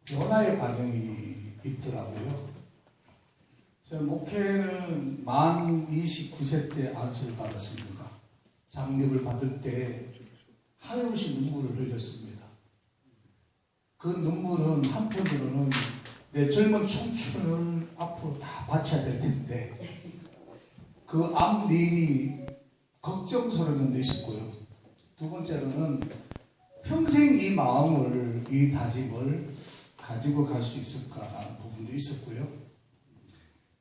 변화의 과정이 있더라고요. 저는 목회는 만 29세 때 안수를 받았습니다. 장립을 받을 때 하염없이 눈물을 흘렸습니다. 그 눈물은 한편으로는 내 젊은 청춘을 앞으로 다 바쳐야 될 텐데 그 앞일이 걱정스러운 데 있었고요. 두 번째로는 평생 이 마음을, 이 다짐을 가지고 갈 수 있을까라는 부분도 있었고요.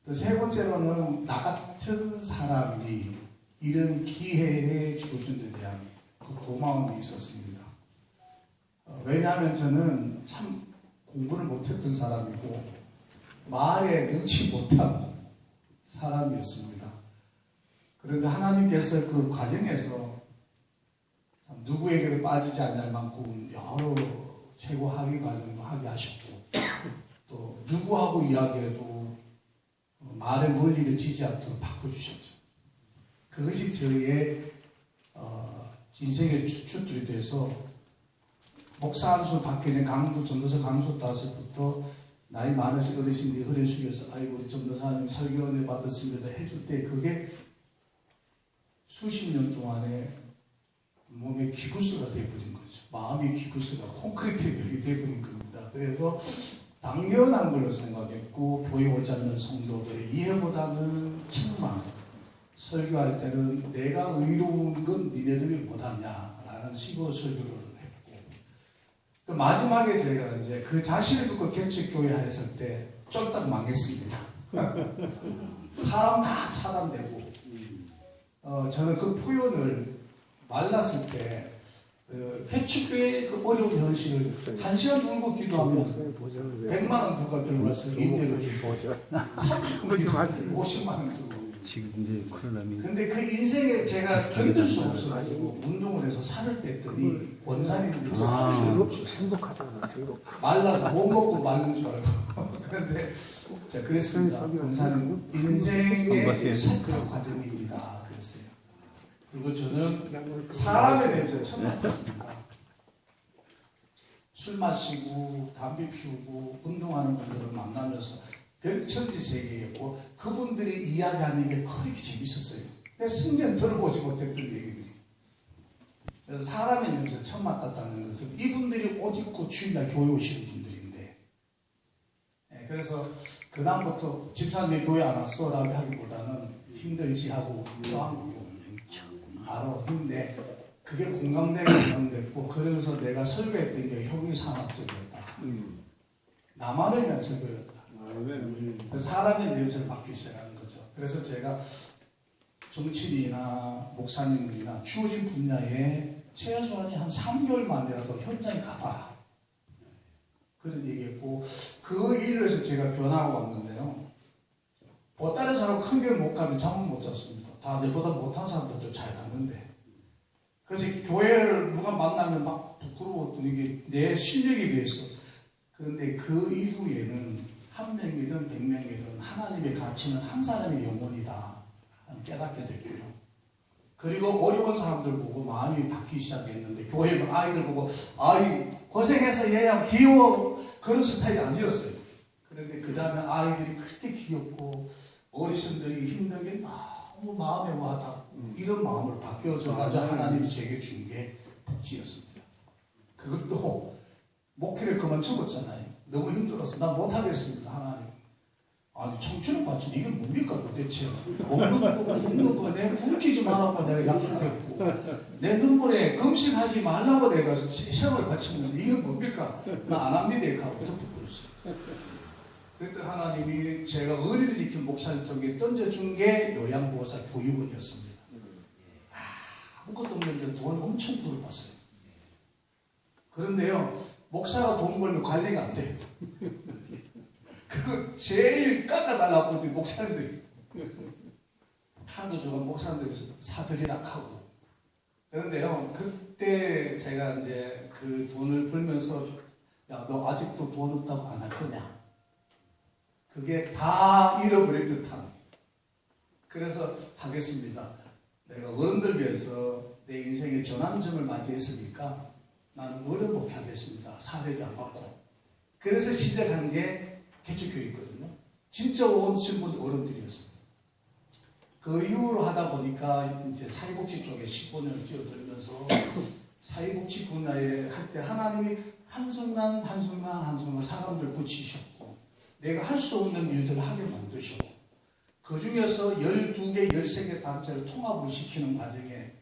또 세 번째로는 나 같은 사람이 이런 기회에 주어진 데 대한 그 고마움이 있었습니다. 왜냐하면 저는 참 공부를 못했던 사람이고 말에 능치 못한 사람이었습니다. 그런데 하나님께서 그 과정에서 참 누구에게도 빠지지 않을 만큼 여러 최고 학위 과정도 하게 하셨고 또 누구하고 이야기해도 말의 논리를 지지 않도록 바꿔주셨죠. 그것이 저의 인생의 주축들이 돼서 목사 안수 받기 전 강도 전도사 강수 따서부터 나이 많으신 어르신들이 허리 숙여서 아이고 우리 전도사님 설교 은혜 받았습니다 해줄 때 그게 수십 년 동안에 몸의 기부스가 되어버린 거죠. 마음의 기부스가 콘크리트벽이 되어버린 겁니다. 그래서 당연한 걸로 생각했고 교회 오지 않는 성도들의 이해보다는 책망, 설교할 때는 내가 의로운 건 니네들이 못하냐라는 식으로 설교를 했고 그 마지막에 제가 이제 그 자신을 듣고 개척교회 했을 때 쫄딱 망했습니다. 사람 다 차단되고 저는 그 표현을 말랐을 때 개척교회의 그 어려운 현실을 1시간 정도 기도하면 100만 원 누가 들고 와서 임대료 주고 30분 기도하면 50만 원 주고 지금 이제 코로나면 근데 그 인생에 제가 견딜 수 없어가지고 운동을 해서 살을 뺐더니 원산인들이 행복하잖아. 말라서 못 먹고 마른 줄 알고 그런데 제가 그랬습니다. 원산은 인생의 성장 과정입니다. 그랬어요. 그리고 저는 사람에 대해서 처음 알았습니다. 술 마시고 담배 피우고 운동하는 분들을 만나면서 별천지 세계였고 그분들이 이야기하는 게 그렇게 재밌었어요. 내가 생전 들어보지 못했던 얘기들이. 그래서 사람의 냄새 처음 맡았다는 것은 이분들이 옷 입고 주일날 교회 오시는 분들인데 그래서 그다음부터 집사님이 교회 안 왔어 라고 하기보다는 힘들지 하고 알아 힘내 그게 공감됐고 그러면서 내가 설교했던 게 형이상학적이었다. 나만을 위한 설교였다. 그래서 사람의 냄새를 맡기 시작하는 거죠. 그래서 제가 정치인이나 목사님들이나 주어진 분야에 최소한 한 3개월 만이라도 현장에 가봐라. 그런 얘기했고 그 일로 해서 제가 변화하고 왔는데요. 보따리 사러 큰 교회 못 가면 잠을 못 잤습니다. 다 내보다 못한 사람들도 잘 갔는데 그래서 교회를 누가 만나면 막 부끄러웠던 이게 내 실력이 돼있어. 그런데 그 이후에는 한 명이든 100명이든 하나님의 가치는 한 사람의 영혼이다 깨닫게 됐고요. 그리고 어려운 사람들 보고 마음이 바뀌기 시작했는데 교회 아이들 보고 아이 고생해서 얘야 귀여워 그런 스타일이 아니었어요. 그런데 그 다음에 아이들이 그렇게 귀엽고 어르신들이 힘들게 너무 마음에 와닿고 이런 마음을 바뀌어져가지고 하나님이 제게 준 게 복지였습니다. 그것도 목회를 그만쳐봤잖아요. 너무 힘들어서 나 못하겠습니다. 하나님. 아니 청춘을 바치는 이게 뭡니까 도대체. 먹는 거 굶는 거 내가 굶기지 말라고 내가 약속했고 내 눈물에 금식하지 말라고 내가 세월을 바쳤는데 이게 뭡니까. 나 안 합니다. 하고 덮어버렸어요. 그랬더니 하나님이 제가 의리를 지킨 목사님 속에 던져준 게 요양보호사 교육원이었습니다. 아무것도 없는데 돈 엄청 들어봤어요. 그런데요 목사가 돈 벌면 관리가 안 돼요. 그거 제일 깎아달라고 하더니 목사님들이 카드 주고 목사님들이 사들이라 하고 그런데요 그때 제가 이제 그 돈을 벌면서 야 너 아직도 돈 없다고 안 할 거냐 그게 다 잃어버릴 듯한 그래서 하겠습니다. 내가 어른들 위해서 내 인생의 전환점을 맞이했으니까 나는 어른 목회하겠습니다. 사대비 안 받고. 그래서 시작한 게 개척교회였거든요. 진짜 온 신분 어른들이었습니다. 그 이후로 하다 보니까 이제 사회복지 쪽에 15년을 뛰어들면서 사회복지 분야에 할 때 하나님이 한순간 사람들 붙이셨고 내가 할 수 없는 일들을 하게 만드셨고 그 중에서 12개, 13개 단체를 통합을 시키는 과정에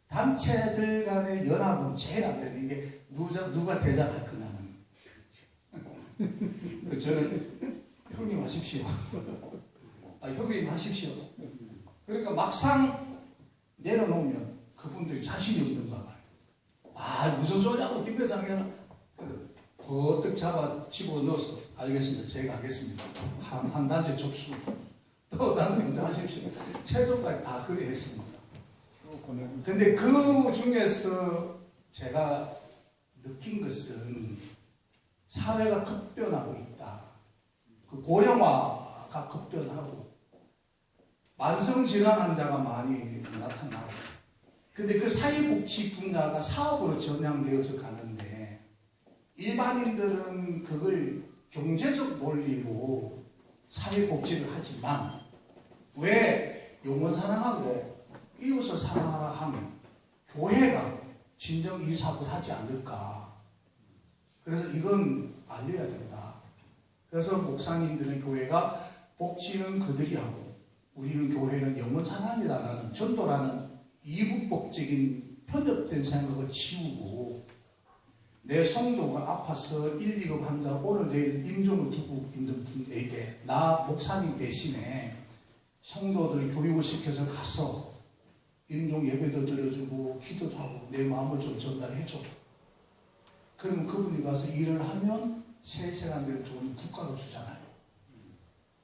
단체들 간의 연합은 제일 안 되는 게 누가 대장할 거냐는 저는 형님 하십시오. 형님 하십시오. 그러니까 막상 내려놓으면 그분들이 자신이 없는가 봐요. 무슨 소리하고 김 회장이는 버뜩 잡아 집어넣어서 알겠습니다. 제가 하겠습니다. 한 단체 접수. 또 나는 먼저 하십시오. 최종까지 다 그래 했습니다. 근데 그 중에서 제가 느낀 것은 사회가 급변하고 있다. 그 고령화가 급변하고 만성질환 환자가 많이 나타나고 근데 그 사회복지 분야가 사업으로 전향되어서 가는데 일반인들은 그걸 경제적 논리로 사회복지를 하지만 왜 영혼 사랑하고 이웃을 사랑하라 하면 교회가 진정 이 사업을 하지 않을까. 그래서 이건 알려야 된다. 그래서 목사님들은 교회가 복지는 그들이 하고 우리는 교회는 영혼 사랑이라는 전도라는 이분법적인 편협된 생각을 지우고 내 성도가 아파서 1, 2급 환자 오늘 내일 임종을 두고 있는 분에게 나 목사님 대신에 성도들 교육을 시켜서 가서 임종 예배도 드려주고 기도도 하고 내 마음을 좀 전달해줘. 그러면 그분이 가서 일을 하면 세세간 될 돈이 국가가 주잖아요.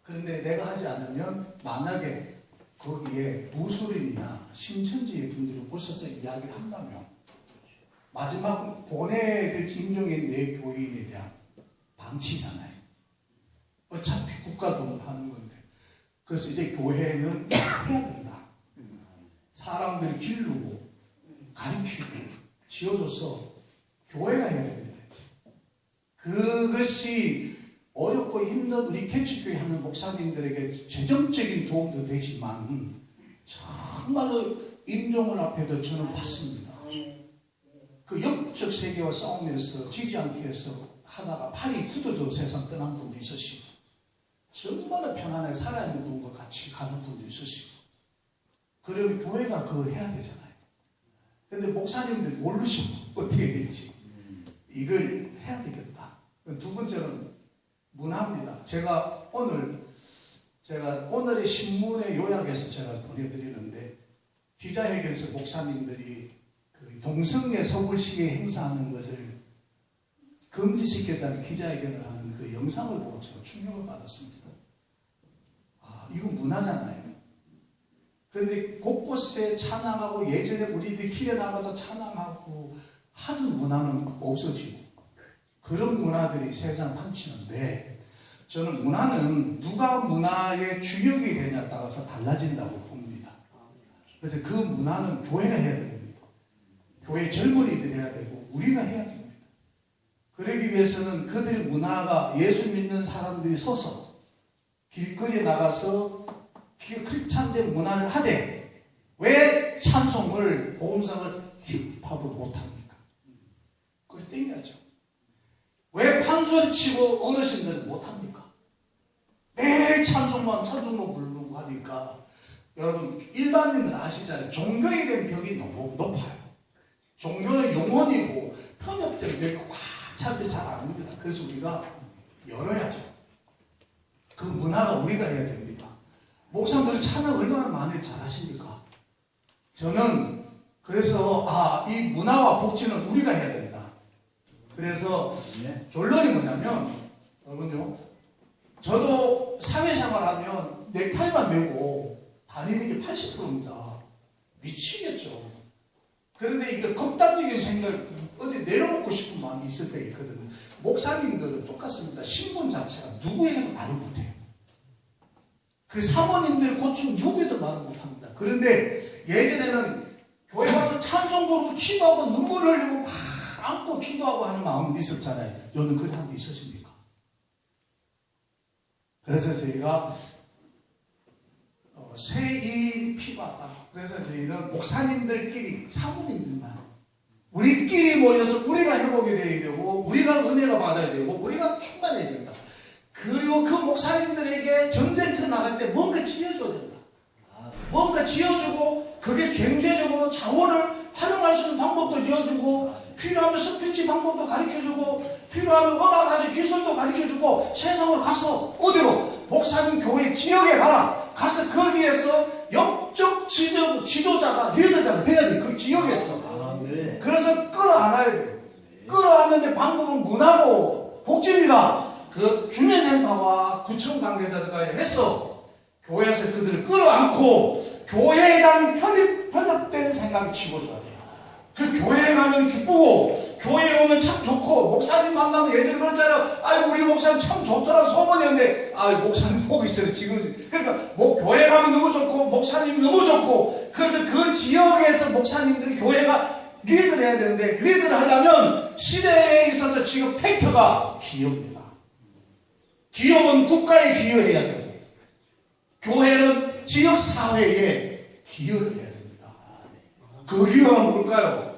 그런데 내가 하지 않으면 만약에 거기에 무술인이나 신천지의 분들이 오셔서 이야기를 한다면 마지막 보내야 될 임종인 내 교인에 대한 방치잖아요. 어차피 국가 돈을 하는 건데. 그래서 이제 교회는 해야 된다. 사람들을 기르고 가르치고 지어줘서 교회가 해야 됩니다. 그것이 어렵고 힘든 우리 개척교회 하는 목사님들에게 재정적인 도움도 되지만 정말로 임종을 앞에도 저는 봤습니다. 그 영적 세계와 싸우면서 지지 않기 위해서 하다가 팔이 굳어져 세상 떠난 분도 있으시고 정말로 편안하게 살아있는 분과 같이 가는 분도 있으시고 그러면 교회가 그거 해야 되잖아요. 근데 목사님들 모르시고 어떻게 될지 이걸 해야 되겠다. 두 번째는 문화입니다. 제가 오늘의 신문의 요약해서 제가 보내드리는데 기자회견에서 목사님들이 그 동성애 서울시에 행사하는 것을 금지시켰다는 기자회견을 하는 그 영상을 보고 제가 충격을 받았습니다. 이건 문화잖아요. 그런데 곳곳에 찬양하고 예전에 우리들이 길에 나가서 찬양하고 하던 문화는 없어지고 그런 문화들이 세상 판치는데 저는 문화는 누가 문화의 주역이 되냐에 따라서 달라진다고 봅니다. 그래서 그 문화는 교회가 해야 됩니다. 교회 젊은이들이 해야 되고 우리가 해야 됩니다. 그러기 위해서는 그들의 문화가 예수 믿는 사람들이 서서 길거리에 나가서 크리스찬의 문화를 하되 왜 찬송을 복음성을 힙합을 못합니까? 그걸 땡겨야죠. 왜 판소리 치고 어르신들은 못합니까? 매일 찬송만 부르고 하니까 여러분 일반인들은 아시잖아요. 종교에 대한 벽이 너무 높아요. 종교는 영혼이고 편협된 벽이 꽉 차면 잘 안 옵니다. 그래서 우리가 열어야죠. 그 문화가 우리가 해야 됩니다. 목사님들이 찬양 얼마나 많이 잘하십니까? 저는 그래서 이 문화와 복지는 우리가 해야 된다. 그래서 결론이 뭐냐면 여러분요, 저도 사회생활하면 넥타이만 메고 다니는 게 80%입니다. 미치겠죠. 그런데 이게 극단적인 생각, 어디 내려놓고 싶은 마음이 있을 때 있거든요. 목사님들은 똑같습니다. 신분 자체가 누구에게도 말을 못해요. 그 사모님들 고충 누구에도 말을 못합니다. 그런데 예전에는 교회 와서 찬송 부르고 기도하고 눈물 흘리고 막 안고 기도하고 하는 마음은 있었잖아요. 요즘 그런 사람도 있으십니까? 그래서 저희가 새일이 필요하다. 그래서 저희는 목사님들끼리, 사부님들만 우리끼리 모여서 우리가 회복이 되어야 되고 우리가 은혜가 받아야 되고 우리가 충만해야 된다. 그리고 그 목사님들에게 전쟁터에 나갈 때 뭔가 지어줘야 된다. 뭔가 지어주고 그게 경제적으로 자원을 활용할 수 있는 방법도 지어주고 필요하면 스피치 방법도 가르쳐주고 필요하면 음악까지 기술도 가르쳐주고 세상을 가서 어디로? 목사님 교회 지역에 가서 거기에서 영적 지도자가 리더자가 돼야 돼. 그 지역에서. 그래서 끌어안아야 돼요. 끌어안는데 방법은 문화고 복지입니다. 그 주민센터와 구청 관계자들과 해서 교회에서 그들을 끌어안고 교회에 대한 편협된 생각이 치워줘야 돼요. 그 교회에 가면 기쁘고 교회에 오면 참 좋고 목사님 만나면 예전에 그랬잖아요. 아이고 우리 목사님 참 좋더라 소문이었는데 목사님 보고 있어요 지금. 그러니까 교회 가면 너무 좋고 목사님 너무 좋고 그래서 그 지역에서 목사님들이 교회가 리드를 해야 되는데 리드를 하려면 시대에 있어서 지금 팩터가 기업입니다. 기업은 국가에 기여해야 되고 교회는 지역사회에 기여를 해야 됩니다. 그 기여가 뭘까요?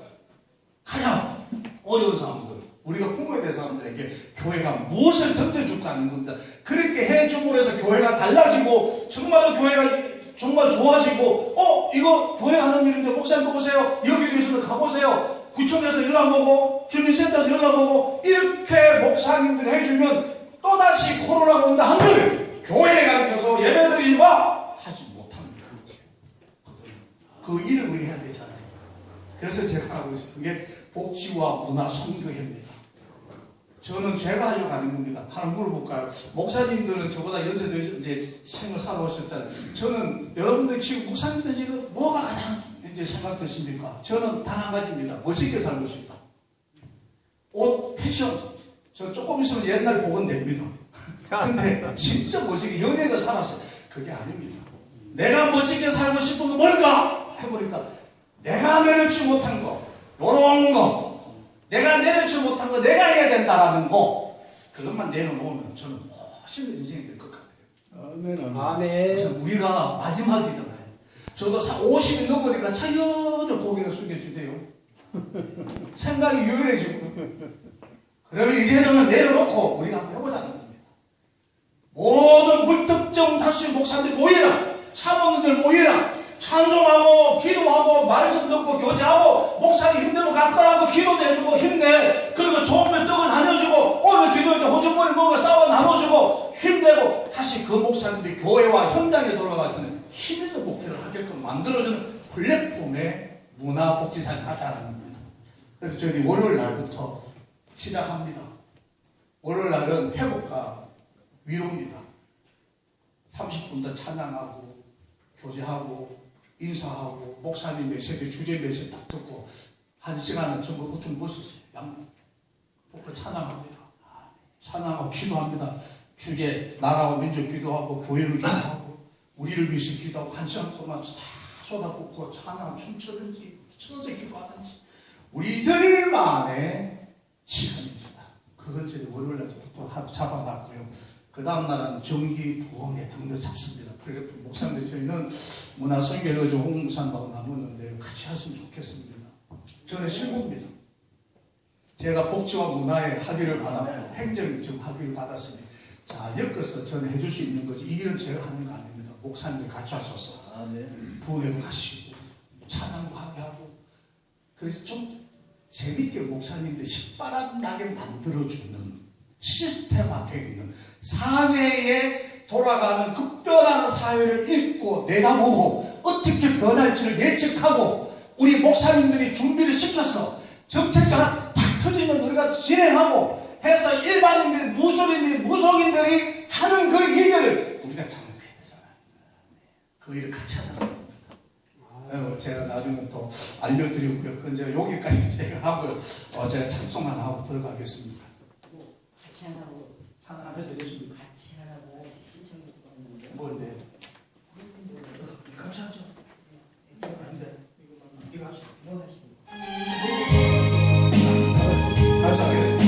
가장 어려운 사람들, 우리가 부모에 대한 사람들에게 교회가 무엇을 던져줄까 하는 겁니다. 그렇게 해줌으로 해서 교회가 달라지고 정말로 교회가 정말 좋아지고 이거 교회 하는 일인데 목사님 보세요. 여기 있으면 가보세요. 구청에서 연락 오고 주민센터에서 연락 오고 이렇게 목사님들 해주면 또다시 코로나가 온다 한들 교회에 가르쳐서 예배드리지 마 하지 못합니다. 그 일을 우리 해야 되잖아요. 그래서 제가 하고 싶은 게 복지와 문화 선교회입니다. 저는 제가 하려고 하는 겁니다. 하나 물어볼까요? 목사님들은 저보다 연세도 이제 생을 살아오셨잖아요. 저는 여러분들 지금 목사님들 지금 뭐가 가장 이제 생각 드십니까? 저는 단 한 가지입니다. 멋있게 살고 싶다. 옷, 패션. 저 조금 있으면 옛날 복원 됩니다. 근데 진짜 멋있게 연예가 살았어요. 그게 아닙니다. 내가 멋있게 살고 싶은 거 뭘까? 해보니까 내가 내려치 못한 거, 요런 거, 내가 내려치 못한 거 내가 해야 된다라는 거, 그것만 내려놓으면 저는 멋있는 인생이 될 것 같아요. 아멘. 그래서 우리가 마지막이잖아요. 저도 50이 넘으니까 차연히 고개가 숙여지네요. 생각이 유연해지고. 그러면 이제는 내려놓고 우리가 한번 해보자는 겁니다. 모든 불특정 다수의 목사님들 모이라, 사모님들 모이라, 찬송하고 기도하고 말씀 듣고 교제하고 목사님 힘들면 가까라고 기도도 해주고 힘내. 그리고 좋은 걸 떡을 나눠주고 오늘 기도할 때 호주머니 먹어 싸워 나눠주고 힘내고 다시 그 목사님들이 교회와 현장에 돌아가서는 힘있는 목회를 하게끔 만들어주는 플랫폼의 문화복지사를 하자는 겁니다. 그래서 저희 월요일 날부터 시작합니다. 월요일 날은 회복과 위로입니다. 30분 더 찬양하고 교제하고 인사하고 목사님 메시지 주제 메시지 딱 듣고 1시간은 전부 보통 보셨어요. 양복 벗고 찬양합니다. 찬양하고 기도합니다. 주제 나라와 민족 기도하고 교회를 기도하고 우리를 위해서 기도하고 1시간 동안 다 쏟아붓고 찬양 춤추든지 쳐서 기도하든지 우리들만의 시간입니다. 그건 저희 월요일날부터 잡아놨고요. 그 다음날은 정기 부흥회 등도 잡습니다. 플랫폼 목사님들 저희는 문화선교를 어제 홍목사님하고 나눴는데 같이 하시면 좋겠습니다. 저는 실무입니다. 제가 복지와 문화의 학위를 받았고 행정 지금 학위를 받았습니다. 자, 엮어서 저는 해줄 수 있는 거지 이 일은 제가 하는 거 아닙니다. 목사님들 같이 하셔서 부흥회도 하시고 찬양도 하게 하고 그래서 좀 재밌게 목사님들 식바람 나게 만들어주는 시스템화되어 있는 사회에 돌아가는 급변하는 사회를 읽고 내다보고 어떻게 변할지를 예측하고 우리 목사님들이 준비를 시켜서 정책자가 탁 터지면 우리가 진행하고 해서 일반인들, 무속인들이 하는 그 일들을 우리가 참석해야 되잖아요. 그 일을 같이 하자는 겁니다. 제가 나중에 또 알려드리고요. 그건 제가 여기까지 제가 하고요. 제가 찬송만 하고 들어가겠습니다. 같이 하라고 찬양 안 해드리겠습니까? 같이 하라고 신청이 들어왔는데 뭔데? 같이 하죠. 안돼. 이거 하시죠. 뭐 하시는 같이 하겠습니다.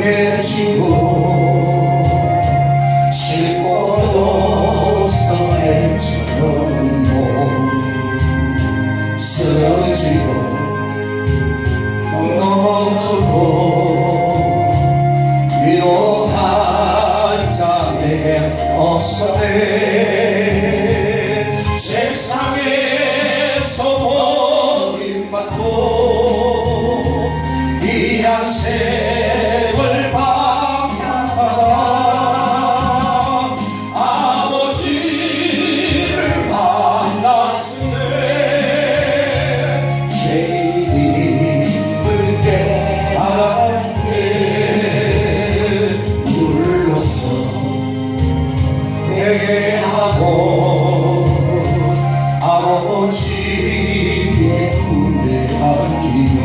정해지고 싣고도 해처럼 쓰러지고 넘어져도 위로할 자 내게 없었네. 세상에서 버림받고 귀한 세월 방황하다 아버지를 만났을 때 죄인을 깨닫게 눌러서 회개하고 아버지의 품에 안기며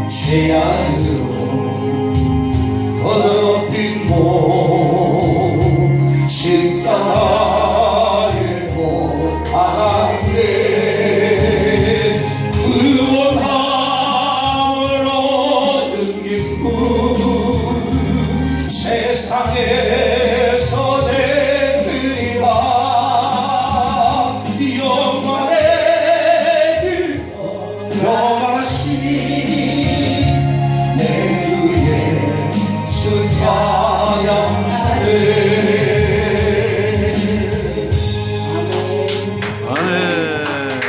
죄악으로 더럽힌 몸 십자가에 못 박았네. 구원함을 얻은 기쁨 세상에